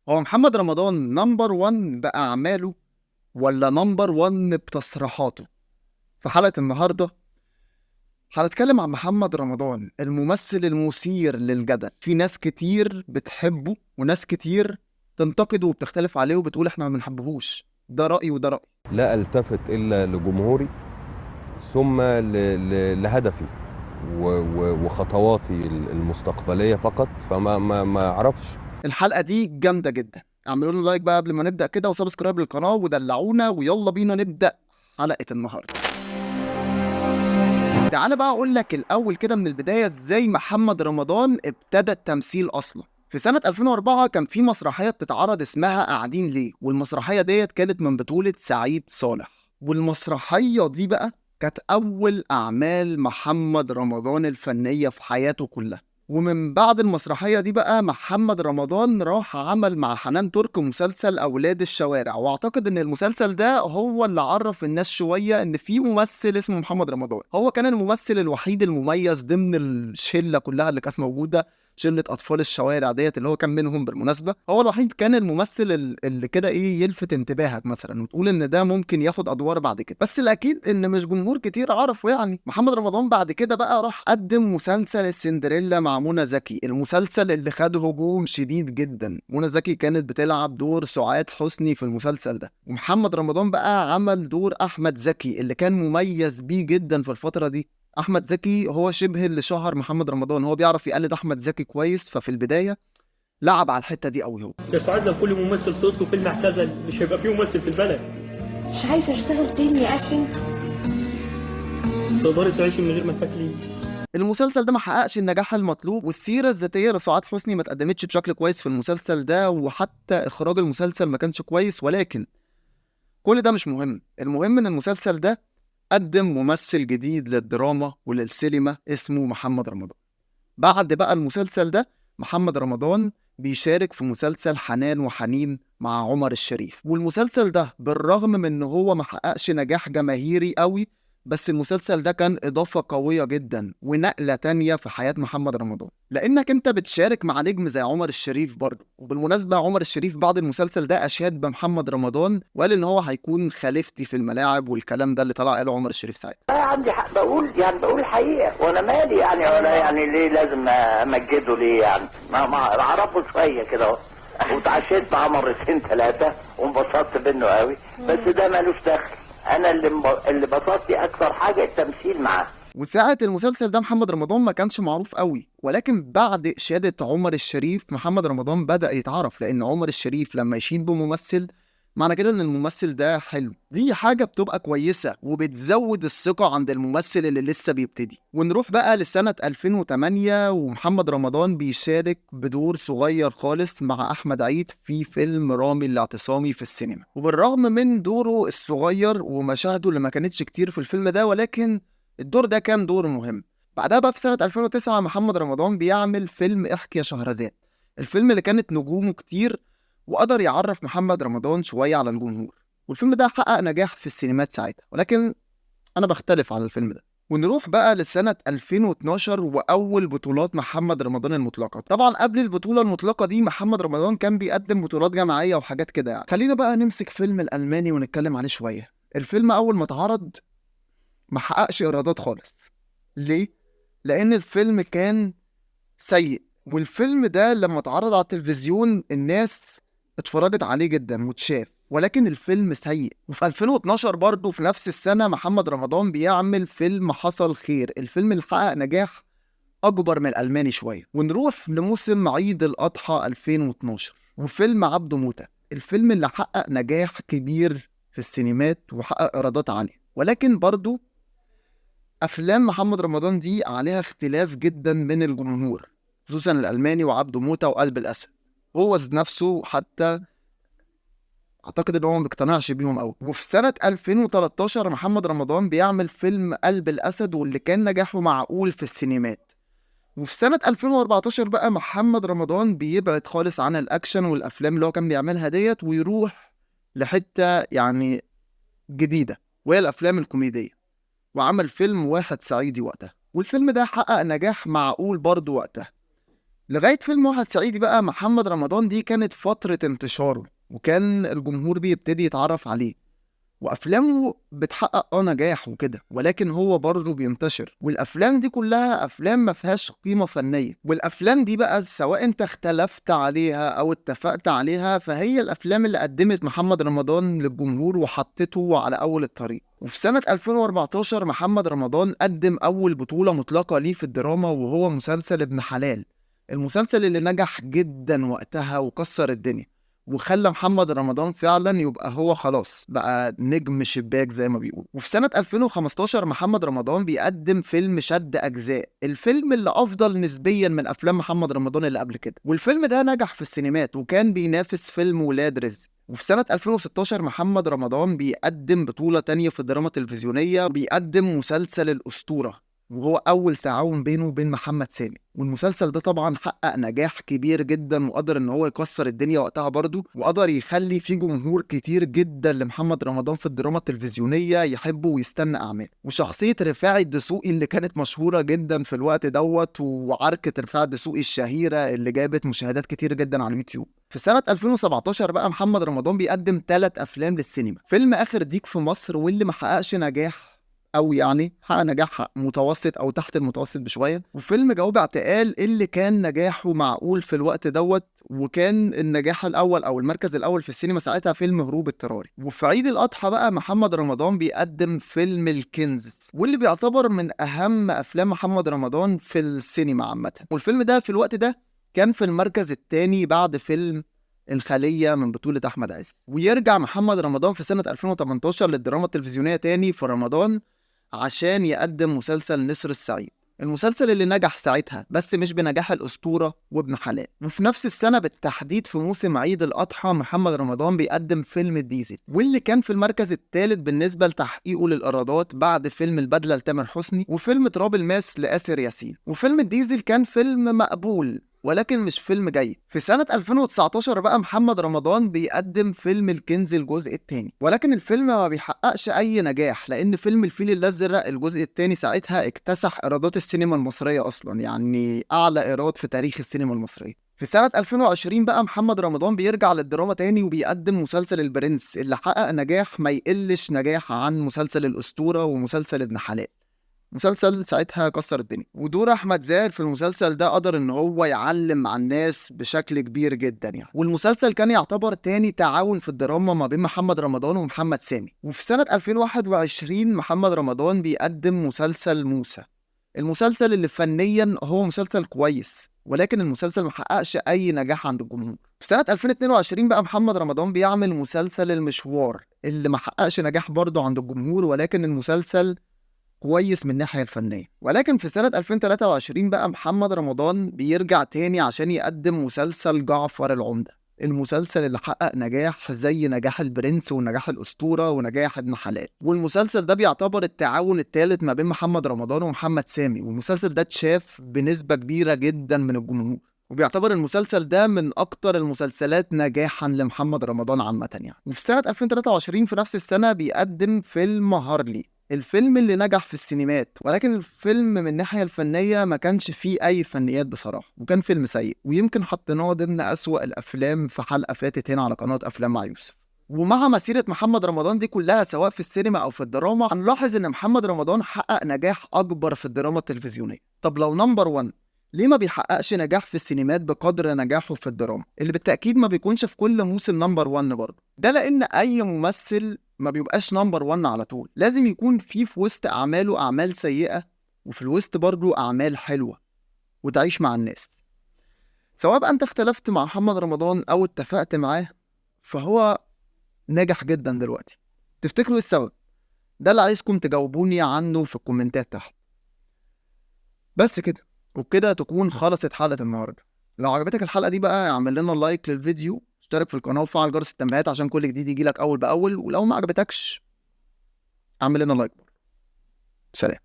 هو محمد رمضان نمبر 1 بأعماله ولا نمبر 1 بتصريحاته؟ في حلقة النهاردة هنتكلم عن محمد رمضان، الممثل المثير للجدل. في ناس كتير بتحبه وناس كتير تنتقده وبتختلف عليه وبتقول احنا ما بنحبهوش. ده رأيي وده رأيي. لا التفت الا لجمهوري ثم لهدفي وخطواتي المستقبليه فقط، فما ما اعرفش. الحلقة دي جامدة جدا، اعملوا لنا لايك بقى قبل ما نبدأ كده وسبسكرايب للقناة ودلعونا ويلا بينا نبدأ حلقة النهاردة. تعالى بقى اقول لك الاول كده من البدايه ازاي محمد رمضان ابتدى التمثيل اصلا. في سنه 2004 كان في مسرحيه بتتعرض اسمها قاعدين ليه، والمسرحيه ديت كانت من بطوله سعيد صالح. والمسرحيه دي بقى كانت اول اعمال محمد رمضان الفنيه في حياته كلها. ومن بعد المسرحية دي بقى محمد رمضان راح عمل مع حنان ترك مسلسل أولاد الشوارع، واعتقد ان المسلسل ده هو اللي عرف الناس شوية ان في ممثل اسمه محمد رمضان. هو كان الممثل الوحيد المميز ضمن الشلة كلها اللي كانت موجودة، شلة أطفال الشوارع ديت اللي هو كان منهم بالمناسبة. هو الوحيد كان الممثل اللي كده يلفت انتباهك مثلا وتقول ان ده ممكن ياخد أدوار بعد كده. بس الأكيد ان مش جمهور كتير عرفه. يعني محمد رمضان بعد كده بقى راح قدم مسلسل السندريلا مع منى زكي، المسلسل اللي خد هجوم شديد جدا. منى زكي كانت بتلعب دور سعاد حسني في المسلسل ده، ومحمد رمضان بقى عمل دور أحمد زكي اللي كان مميز بيه جدا في الفترة دي. احمد زكي هو شبه اللي شهر محمد رمضان، هو بيعرف يقلد احمد زكي كويس، ففي البدايه لعب على الحته دي قوي هو. يا سعاد لو كل ممثل صوت له فيلم اعتزل مش هيبقى فيه ممثل في البلد. مش عايزة اشتغل تاني يا اخي. تقدري تعيشي من غير ما تاكلي. المسلسل ده ما حققش النجاح المطلوب، والسيره الذاتيه لسعاد حسني ما اتقدمتش بشكل كويس في المسلسل ده، وحتى اخراج المسلسل ما كانش كويس. ولكن كل ده مش مهم، المهم ان المسلسل ده قدم ممثل جديد للدراما وللسينما اسمه محمد رمضان. بعد بقى المسلسل ده محمد رمضان بيشارك في مسلسل حنان وحنين مع عمر الشريف، والمسلسل ده بالرغم من ان هو ما حققش نجاح جماهيري قوي، بس المسلسل ده كان اضافة قوية جدا ونقلة تانية في حياة محمد رمضان، لانك انت بتشارك مع نجم زي عمر الشريف برضه. وبالمناسبة عمر الشريف بعد المسلسل ده اشاد بمحمد رمضان وقال ان هو هيكون خليفتي في الملاعب، والكلام ده اللي طلع قاله عمر الشريف ساعتها. عندي حق، بقول حقيقة، وانا مالي يعني، ولا يعني ليه لازم امجده ليه يعني؟ ما اعرفه شوية كده اهو، واتعشيت معاه مرتين ثلاثة وانبسطت منه قوي، بس ده مالوش دخل. انا اللي بسطتي اكثر حاجة التمثيل معاه. وساعة المسلسل ده محمد رمضان ما كانش معروف قوي، ولكن بعد إشادة عمر الشريف محمد رمضان بدأ يتعرف، لأن عمر الشريف لما يشيد بممثل معنى كده إن الممثل ده حلو. دي حاجة بتبقى كويسة وبتزود الثقة عند الممثل اللي لسه بيبتدي. ونروح بقى لسنة 2008 ومحمد رمضان بيشارك بدور صغير خالص مع أحمد عيد في فيلم رامي الاعتصامي في السينما. وبالرغم من دوره الصغير ومشاهده اللي ما كانتش كتير في الفيلم ده، ولكن الدور ده كان دور مهم. بعدها بقى في سنة 2009 محمد رمضان بيعمل فيلم احكي يا شهرزاد، الفيلم اللي كانت نجومه كتير وقدر يعرف محمد رمضان شوية على الجمهور. والفيلم ده حقق نجاح في السينمات ساعتها، ولكن أنا بختلف على الفيلم ده. ونروح بقى لسنة 2012 وأول بطولات محمد رمضان المطلقة. طبعا قبل البطولة المطلقة دي محمد رمضان كان بيقدم بطولات جماعية وحاجات كده. يعني خلينا بقى نمسك فيلم الألماني ونتكلم عليه شوية. الفيلم أول ما اتعرض ما حققش ايرادات خالص. ليه؟ لان الفيلم كان سيء، والفيلم ده لما اتعرض على التلفزيون الناس اتفرجت عليه جدا واتشاف، ولكن الفيلم سيء. وفي 2012 برضه في نفس السنة محمد رمضان بيعمل فيلم حصل خير، الفيلم اللي حقق نجاح أكبر من الألماني شوية. ونروح لموسم عيد الأضحى 2012 وفيلم عبده موتة، الفيلم اللي حقق نجاح كبير في السينمات وحقق إيرادات عالية. ولكن برضه افلام محمد رمضان دي عليها اختلاف جدا من الجمهور، خصوصا الالماني وعبده موتة وقلب الاسد. هو ذات نفسه حتى اعتقد ان هو ما بيقتنعش بيهم قوي. وفي سنة 2013 محمد رمضان بيعمل فيلم قلب الاسد واللي كان نجاحه معقول في السينمات. وفي سنة 2014 بقى محمد رمضان بيبعد خالص عن الاكشن والافلام اللي هو كان بيعملها ديت ويروح لحتة يعني جديدة، وهي الافلام الكوميدية. وعمل فيلم واحد صعيدي وقتها، والفيلم ده حقق نجاح معقول برضه وقتها. لغاية فيلم واحد صعيدي بقى محمد رمضان دي كانت فترة انتشاره، وكان الجمهور بيبتدي يتعرف عليه، وافلامه بتحقق نجاح وكده، ولكن هو برضه بينتشر، والافلام دي كلها افلام ما فيهاش قيمه فنيه. والافلام دي بقى سواء انت اختلفت عليها او اتفقت عليها، فهي الافلام اللي قدمت محمد رمضان للجمهور وحطته على اول الطريق. وفي سنة 2014 محمد رمضان قدم أول بطولة مطلقة ليه في الدراما، وهو مسلسل ابن حلال، المسلسل اللي نجح جدا وقتها وكسر الدنيا، وخلى محمد رمضان فعلا يبقى هو خلاص بقى نجم شباك زي ما بيقول. وفي سنة 2015 محمد رمضان بيقدم فيلم شد أجزاء، الفيلم اللي أفضل نسبيا من أفلام محمد رمضان اللي قبل كده، والفيلم ده نجح في السينمات وكان بينافس فيلم ولاد رزق. وفي سنة 2016 محمد رمضان بيقدم بطولة تانية في الدراما التلفزيونية، بيقدم مسلسل الأسطورة، وهو أول تعاون بينه وبين محمد سامي. والمسلسل ده طبعا حقق نجاح كبير جدا، وقدر ان هو يكسر الدنيا وقتها برضه، وقدر يخلي في جمهور كتير جدا لمحمد رمضان في الدراما التلفزيونية يحبه ويستنى أعماله. وشخصية رفاعي الدسوقي اللي كانت مشهورة جدا في الوقت دوت، وعركة رفاعي الدسوقي الشهيرة اللي جابت مشاهدات كتير جدا على اليوتيوب. في سنة 2017 بقى محمد رمضان بيقدم 3 أفلام للسينما، فيلم آخر ديك في مصر واللي محققش نجاح، او يعني حقق نجاح متوسط او تحت المتوسط بشويه، وفيلم جواب اعتقال اللي كان نجاحه معقول في الوقت دوت، وكان النجاح الاول او المركز الاول في السينما ساعتها فيلم هروب اضطراري. وفي عيد الاضحى بقى محمد رمضان بيقدم فيلم الكنز، واللي بيعتبر من اهم افلام محمد رمضان في السينما عامه. والفيلم ده في الوقت ده كان في المركز الثاني بعد فيلم الخلية من بطولة أحمد عز. ويرجع محمد رمضان في سنة 2018 للدراما التلفزيونية تاني في رمضان عشان يقدم مسلسل نسر الصعيد، المسلسل اللي نجح ساعتها بس مش بنجاح الأسطورة وابن حلال. وفي نفس السنة بالتحديد في موسم عيد الأضحى محمد رمضان بيقدم فيلم الديزل، واللي كان في المركز الثالث بالنسبة لتحقيقه للإيرادات بعد فيلم البدلة لتامر حسني وفيلم تراب الماس لآسر ياسين. وفيلم الديزل كان فيلم مقبول ولكن مش فيلم جيد. في سنة 2019 بقى محمد رمضان بيقدم فيلم الكنز الجزء الثاني، ولكن الفيلم ما بيحققش أي نجاح، لأن فيلم الفيل الأزرق الجزء الثاني ساعتها اكتسح إيرادات السينما المصرية أصلا، يعني أعلى إيراد في تاريخ السينما المصرية. في سنة 2020 بقى محمد رمضان بيرجع للدراما تاني وبيقدم مسلسل البرنس، اللي حقق نجاح ما يقلش نجاح عن مسلسل الأسطورة ومسلسل ابن حلال. مسلسل ساعتها كسر الدنيا، ودور احمد زاهر في المسلسل ده قدر ان هو يعلم مع الناس بشكل كبير جدا يعني. والمسلسل كان يعتبر تاني تعاون في الدراما ما بين محمد رمضان ومحمد سامي. وفي سنة 2021 محمد رمضان بيقدم مسلسل موسى، المسلسل اللي فنيا هو مسلسل كويس، ولكن المسلسل محققش اي نجاح عند الجمهور. في سنة 2022 بقى محمد رمضان بيعمل مسلسل المشوار، اللي محققش نجاح برضه عند الجمهور، ولكن المسلسل كويس من الناحية الفنية. ولكن في سنة 2023 بقى محمد رمضان بيرجع تاني عشان يقدم مسلسل جعفر العمدة، المسلسل اللي حقق نجاح زي نجاح البرنس ونجاح الأسطورة ونجاح ابن حلال. والمسلسل ده بيعتبر التعاون الثالث ما بين محمد رمضان ومحمد سامي، والمسلسل ده اتشاف بنسبة كبيرة جدا من الجمهور، وبيعتبر المسلسل ده من أكتر المسلسلات نجاحا لمحمد رمضان عامة يعني. وفي سنة 2023 في نفس السنة بيقدم فيلم هارلي، الفيلم اللي نجح في السينمات، ولكن الفيلم من الناحية الفنية ما كانش فيه أي فنيات بصراحة، وكان فيلم سيء، ويمكن حطيناه ضمن أسوأ الأفلام في حلقة فاتت هنا على قناة أفلام مع يوسف. ومع مسيرة محمد رمضان دي كلها سواء في السينما أو في الدراما، هنلاحظ إن محمد رمضان حقق نجاح أكبر في الدراما التلفزيونية. طب لو نمبر 1 ليه ما بيحققش نجاح في السينمات بقدر نجاحه في الدراما، اللي بالتأكيد ما بيكونش في كل موسم نمبر 1 برضه؟ ده لأن أي ممثل ما بيبقاش نمبر 1 على طول، لازم يكون في وسط أعماله أعمال سيئة، وفي الوسط برضه أعمال حلوة وتعيش مع الناس. سواء بقى أنت اختلفت مع محمد رمضان أو اتفقت معاه، فهو ناجح جدا دلوقتي. تفتكروا إيه السبب؟ ده اللي عايزكم تجاوبوني عنه في الكومنتات تحت. بس كده، وبكده تكون خلصت حلقة النهاردة. لو عجبتك الحلقة دي بقى اعمل لنا لايك للفيديو، اشترك في القناة وفعل جرس التنبيهات عشان كل جديد يجيلك أول بأول، ولو ما عجبتكش اعمل لنا لايك برضه. سلام.